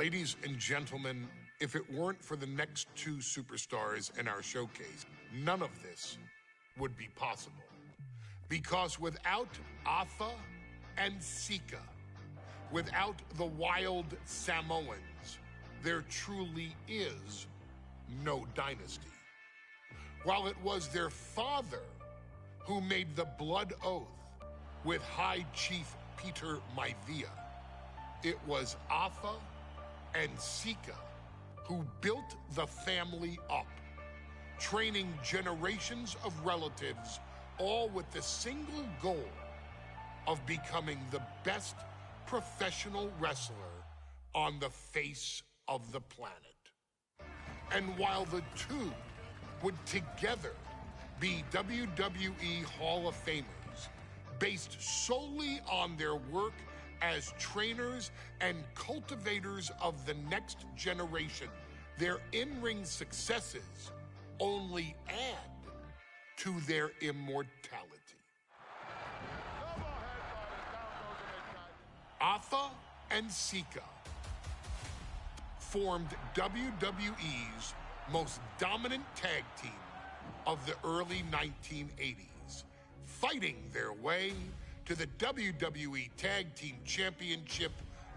Ladies and gentlemen, if it weren't for the next two superstars in our showcase, none of this would be possible. Because without Afa and Sika, without the wild Samoans, there truly is no dynasty. While it was their father who made the blood oath with High Chief Peter Maivia, it was Afa and Sika who built the family up, training generations of relatives, all with the single goal of becoming the best professional wrestler on the face of the planet. And while the two would together be WWE Hall of Famers, based solely on their work as trainers and cultivators of the next generation, their in-ring successes only add to their immortality. Afa and Sika formed WWE's most dominant tag team of the early 1980s, fighting their way to the WWE Tag Team Championship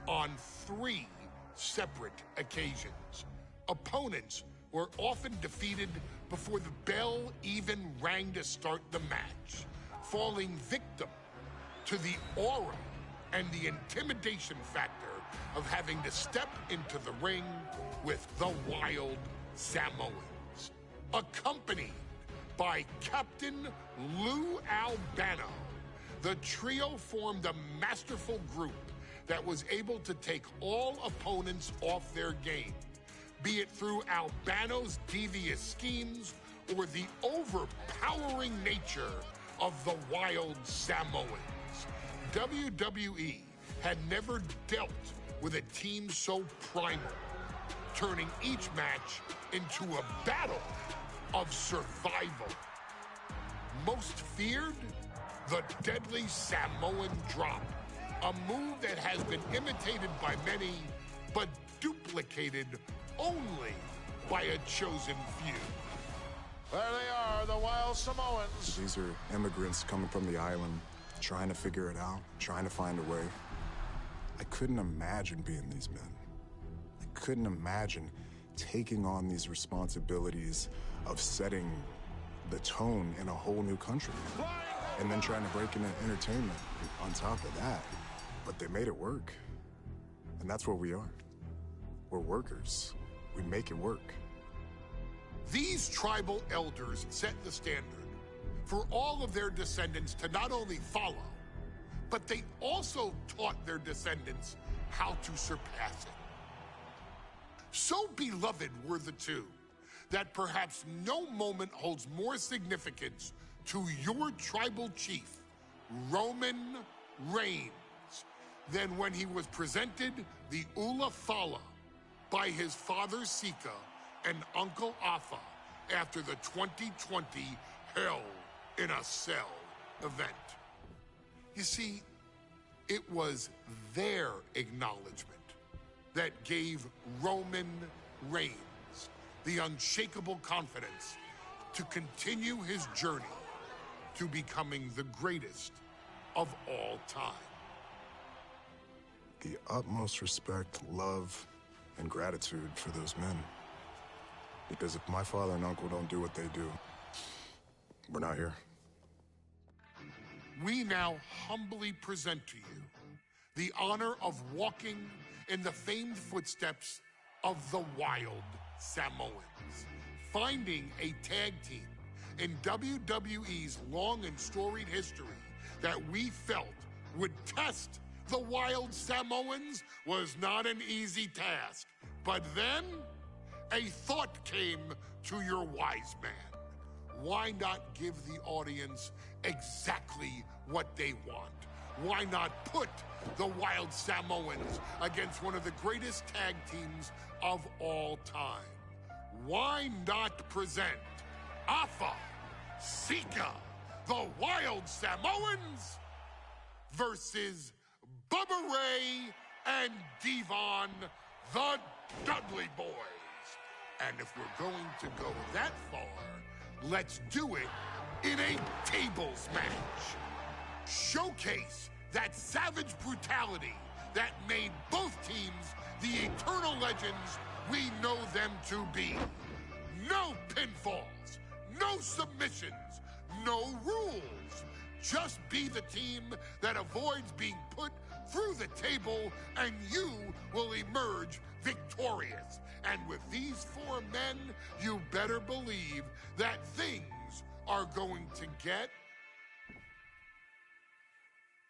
on 3 separate occasions. Opponents were often defeated before the bell even rang to start the match, falling victim to the aura and the intimidation factor of having to step into the ring with the wild Samoans. Accompanied by Captain Lou Albano, the trio formed a masterful group that was able to take all opponents off their game, be it through Albano's devious schemes or the overpowering nature of the wild Samoans. WWE had never dealt with a team so primal, turning each match into a battle of survival. Most feared, the deadly Samoan drop, a move that has been imitated by many, but duplicated only by a chosen few. There they are, the wild Samoans. These are immigrants coming from the island, trying to figure it out, trying to find a way. I couldn't imagine being these men. I couldn't imagine taking on these responsibilities of setting the tone in a whole new country. And then trying to break into entertainment on top of that. But they made it work. And that's what we are. We're workers. We make it work. These tribal elders set the standard for all of their descendants to not only follow, but they also taught their descendants how to surpass it. So beloved were the two that perhaps no moment holds more significance to your tribal chief, Roman Reigns, than when he was presented the Ula Fala by his father Sika and Uncle Afa after the 2020 Hell in a Cell event. You see, it was their acknowledgement that gave Roman Reigns the unshakable confidence to continue his journey to becoming the greatest of all time. The utmost respect, love, and gratitude for those men. Because if my father and uncle don't do what they do, we're not here. We now humbly present to you the honor of walking in the famed footsteps of the wild Samoans, finding a tag team in WWE's long and storied history that we felt would test the wild Samoans was not an easy task. But then a thought came to your wise man. Why not give the audience exactly what they want? Why not put the wild Samoans against one of the greatest tag teams of all time? Why not present Afa, Sika, the wild Samoans versus Bubba Ray and Devon the Dudley Boys. And if we're going to go that far, let's do it in a tables match. Showcase that savage brutality that made both teams the eternal legends we know them to be. No pinfalls, no submissions, no rules. Just be the team that avoids being put through the table, and you will emerge victorious. And with these four men, you better believe that things are going to get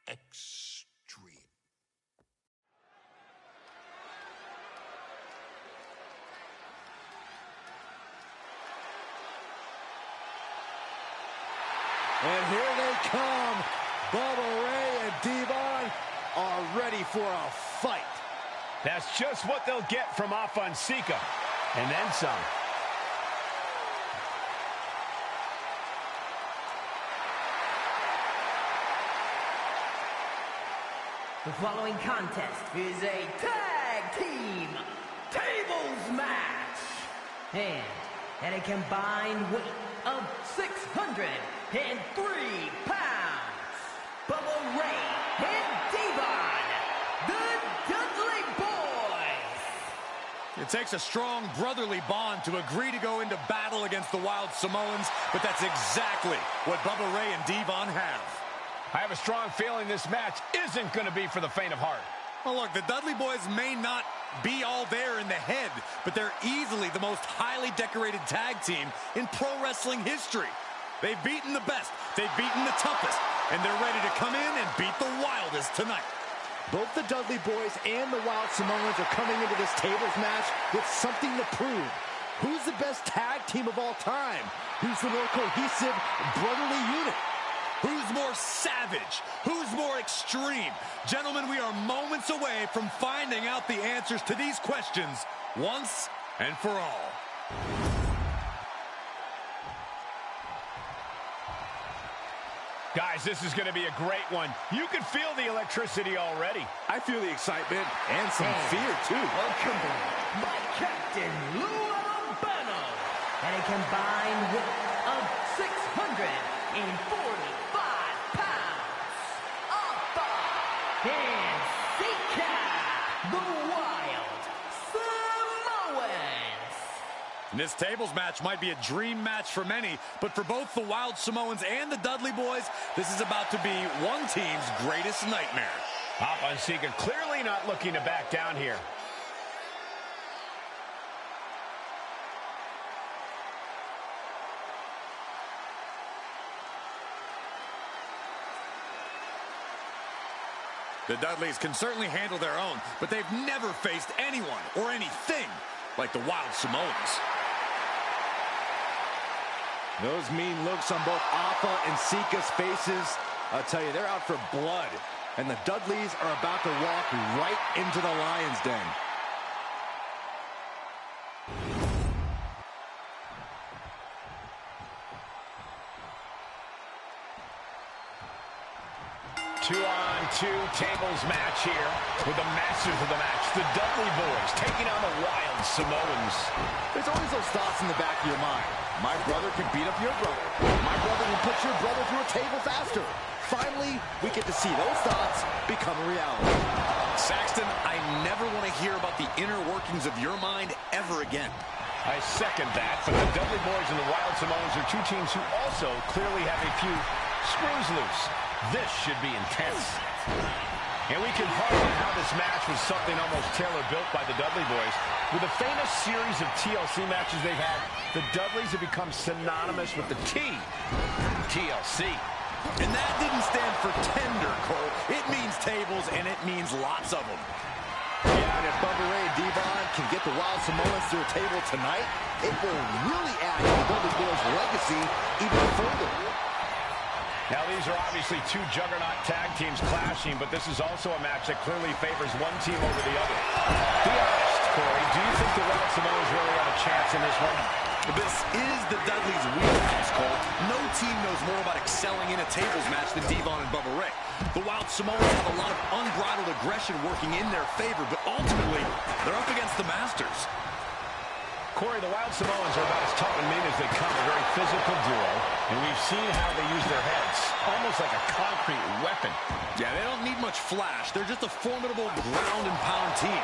extreme. And here they come. Bubba Ray and Devon are ready for a fight. That's just what they'll get from Afa and Sika, and then some. The following contest is a tag team tables match. And at a combined weight of 603 pounds, Bubba Ray and Devon, the Dudley Boys. It takes a strong brotherly bond to agree to go into battle against the Wild Samoans, but that's exactly what Bubba Ray and Devon have. I have a strong feeling this match isn't going to be for the faint of heart. Well, look, the Dudley Boys may not be all there in the head, but they're easily the most highly decorated tag team in pro wrestling history. They've beaten the best, they've beaten the toughest, and they're ready to come in and beat the wildest tonight. Both the Dudley Boys and the Wild Samoans are coming into this tables match with something to prove. Who's the best tag team of all time? Who's the more cohesive, brotherly unit? Who's more savage? Who's more extreme? Gentlemen, we are moments away from finding out the answers to these questions once and for all. Guys, this is going to be a great one. You can feel the electricity already. I feel the excitement and some fear, too. Welcome by Captain Lou Albano at a combined weight of 645 pounds. Afa and Sika, the Wild Samoans. This tables match might be a dream match for many, but for both the Wild Samoans and the Dudley Boys, this is about to be one team's greatest nightmare. Afa and Sika clearly not looking to back down here. The Dudleys can certainly handle their own, but they've never faced anyone or anything like the Wild Samoans. Those mean looks on both Afa and Sika's faces, I'll tell you, they're out for blood. And the Dudleys are about to walk right into the lion's den. Two-on-two tables match here with the masters of the match, the Dudley Boys, taking on the Wild Samoans. There's always those thoughts in the back of your mind. My brother can beat up your brother. My brother can put your brother through a table faster. Finally, we get to see those thoughts become a reality. Saxton, I never want to hear about the inner workings of your mind ever again. I second that, but the Dudley Boys and the Wild Samoans are two teams who also clearly have a few screws loose. This should be intense. And we can harken how this match was something almost tailor-built by the Dudley Boys. With the famous series of TLC matches they've had, the Dudleys have become synonymous with the T, TLC. And that didn't stand for tender, Cole. It means tables, and it means lots of them. Yeah, and if Bubba Ray and Devon can get the Wild Samoans to a table tonight, it will really add to the Dudley Boys' legacy even further. Now, these are obviously two juggernaut tag teams clashing, but this is also a match that clearly favors one team over the other. Be honest, Corey, do you think the Wild Samoans really have a chance in this one? This is the Dudley's wheelhouse, Cole. No team knows more about excelling in a tables match than Devon and Bubba Ray. The Wild Samoans have a lot of unbridled aggression working in their favor, but ultimately, they're up against the Masters. Corey, the Wild Samoans are about as tough and mean as they come, a very physical duo, and we've seen how they use their heads, almost like a concrete weapon. Yeah, they don't need much flash. They're just a formidable ground and pound team.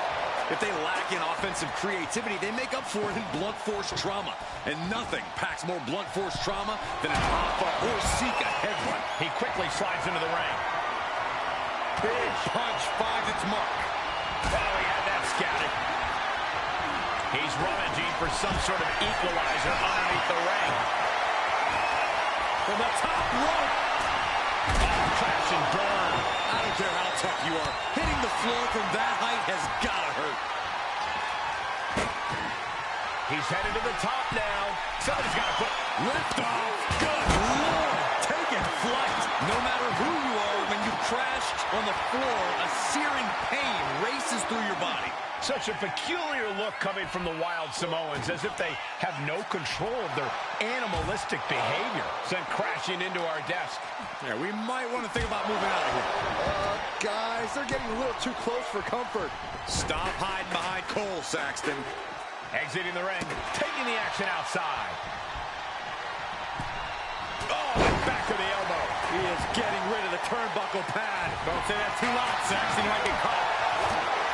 If they lack in offensive creativity, they make up for it in blunt force trauma. And nothing packs more blunt force trauma than an Alpha or Sika headbutt. He quickly slides into the ring. Big punch finds its mark. Oh, he had that scouted. He's rummaging for some sort of equalizer underneath the ring. From the top rope. Oh, crash and burn. I don't care how tough you are. Hitting the floor from that height has got to hurt. He's headed to the top now. Somebody's got to put Lift off. Good Lord. Taking flight. No matter who you are, when you crash on the floor, a searing pain races through your body. such a peculiar look coming from the Wild Samoans, as if they have no control of their animalistic behavior. Sent crashing into our desk. Yeah, we might want to think about moving out of here. Guys, they're getting a little too close for comfort. Stop hiding behind Cole, Saxton. Exiting the ring, taking the action outside. Oh, and back to the elbow. He is getting rid of the turnbuckle pad. Don't say that too loud, Saxton. You might get caught.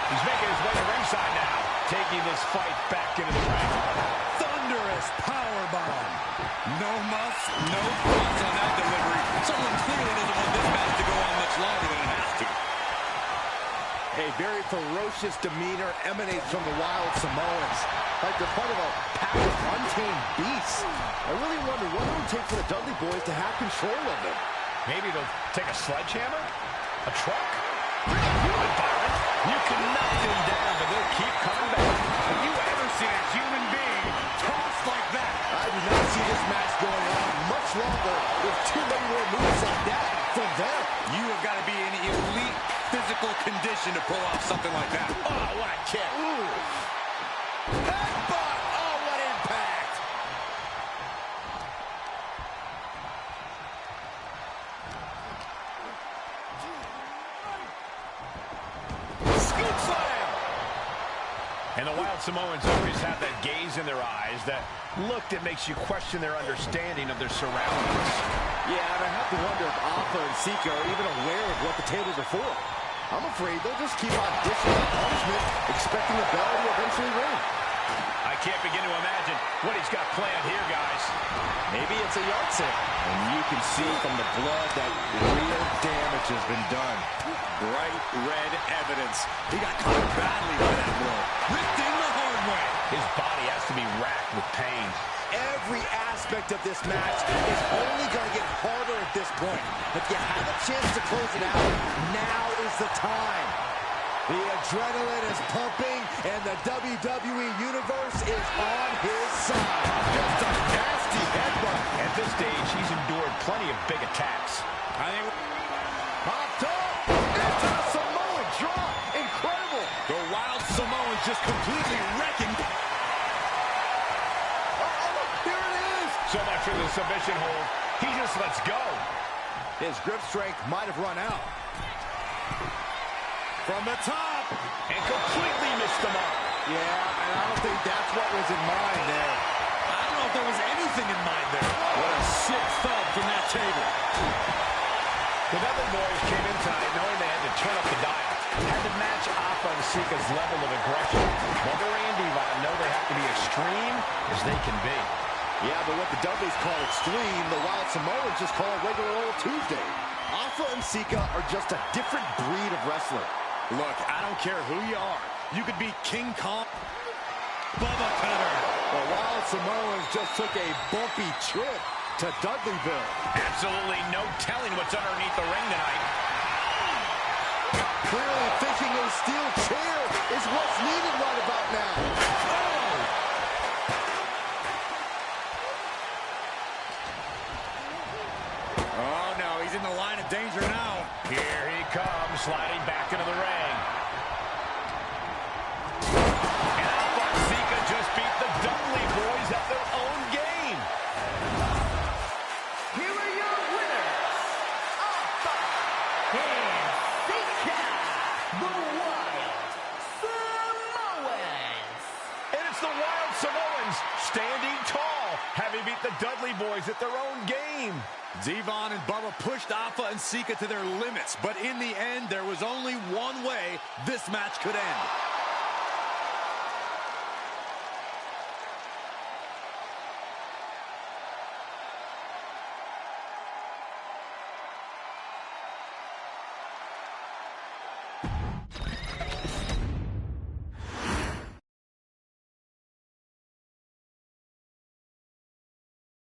He's making his way to ringside now, taking this fight back into the ring. Thunderous powerbomb. No muss, no fuss on that delivery. Someone clearly doesn't want this match to go on much longer than it has to. A very ferocious demeanor emanates from the Wild Samoans, like they're part of a pack of untamed beasts. I really wonder what it would take for the Dudley Boyz to have control of them. Maybe they'll take a sledgehammer? A truck? Human, Byron. You can knock them down, but they'll keep coming back. Have you ever seen a human being tossed like that? I do not see this match going on much longer with too many more moves like that from them. You have got to be in elite physical condition to pull off something like that. Oh, what a kick. Ooh. Headbutt. Oh, what impact. Scoop slam! And the Wild Samoans always have that gaze in their eyes, that look that makes you question their understanding of their surroundings. Yeah, and I have to wonder if Alpha and Sika are even aware of what the tables are for. I'm afraid they'll just keep on dishing out punishment, expecting the bell to eventually ring. I can't begin to imagine what he's got planned here, guys. Maybe it's a yard sale. And you can see from the blood that real damage has been done. Bright red evidence. He got caught badly by that blow. Ripped in the hard way. His body has to be racked with pain. Every aspect of this match is only going to get harder at this point. If you have a chance to close it out, now is the time. The adrenaline is pumping, and the WWE Universe is on his side. Just a nasty headbutt. At this stage, he's endured plenty of big attacks. I think Popped up into the Samoan drop. Incredible. the Wild Samoans just completely wrecking. Here it is. So much for the submission hold. He just lets go. His grip strength might have run out. From the top. And completely missed the mark. Yeah, and I don't think that's what was in mind there. I don't know if there was anything in mind there. What a sick thud from that table. The Dudley Boyz came in tonight knowing they had to turn up the dial. Had to match Alpha and Sika's level of aggression. Bubba Ray and Devon know they have to be extreme as they can be. Yeah, but what the Dudleys call extreme, the Wild Samoans just call regular old Tuesday. Alpha and Sika are just a different breed of wrestler. Look, I don't care who you are. You could be King Kong, Bubba Cutter. The Wild Samoans just took a bumpy trip to Dudleyville. Absolutely no telling what's underneath the ring tonight. Clearly thinking a steel chair is what's needed right about now. Oh, no, he's in the line of danger now. Here he comes, sliding back into the ring. And Alpha and Sika just beat the Dudley Boyz at their own Dudley Boyz at their own game. Devon and Bubba pushed Alpha and Sika to their limits, but in the end, there was only one way this match could end.